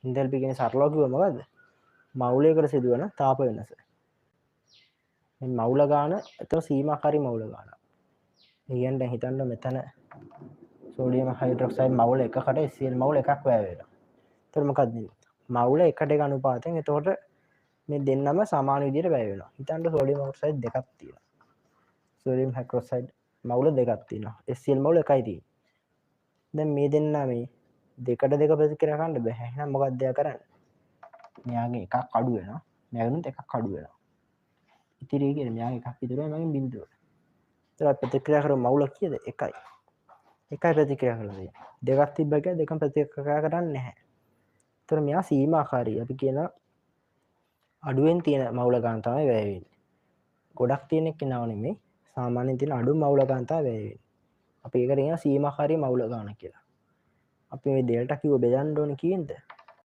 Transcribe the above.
එන්තැල්පි කියන සරලව කිව්වම මොකද්ද? මවුලයකට සිදුවන තාප වෙනස. මේ මවුල ගාන එතන සීමාකාරී මවුල ගාන. ඒ කියන්නේ දැන් හිතන්න මෙතන සෝඩියම් හයිඩ්‍රොක්සයිඩ් මවුල එකකට HCl මවුල එකක් වැය වෙනවා. එතකොට මොකක්ද වෙන්නේ? මවුල එකට එක අනුපාතයෙන් එතකොට මේ දෙන්නම සමාන විදිහට වැය වෙනවා. හිතන්න සෝඩියම් ඔක්සයිඩ් දෙකක් තියෙනවා. සෝඩියම් හයිඩ්‍රොක්සයිඩ් මවුල දෙකක් තියෙනවා. HCl මවුල එකයි තියෙන්නේ. දැන් මේ දෙන්න මේ දෙකට දෙක ප්‍රතික්‍රියා කරන්න බෑ. එහෙනම් මොකක්ද එයා කරන්නේ? මෙයාගේ එකක් අඩු වෙනවා. මෙයාගෙනුත් එකක් අඩු වෙනවා. ඉතිරි කියන්නේ මෙයාගේ එකක් ඉතුරුයි මගෙන් බිඳුව. ඒතර ප්‍රතික්‍රියා කරන මවුල කීයද? එකයි. එකයි ප්‍රතික්‍රියා කරලා තියෙන්නේ. දෙකක් තිබ්බා කියලා දෙකම ප්‍රතික්‍රියා කරන්නේ නැහැ. ඒතර මෙයා සීමාකාරී. අපි කියන අඩුවෙන් තියෙන මවුල ගන්න තමයි වැය වෙන්නේ. ගොඩක් තියෙන කෙනාව නෙමෙයි. සාමාන්‍යයෙන් තියෙන අඩු මවුල ගන්න තමයි වැය වෙන්නේ. අපි ඒකට කියනවා සීමාකාරී මවුල ගන්න කියලා. අපි මේ ඩෙල්ටා කිව්ව බෙදන්න ඕනේ කීයෙන්ද?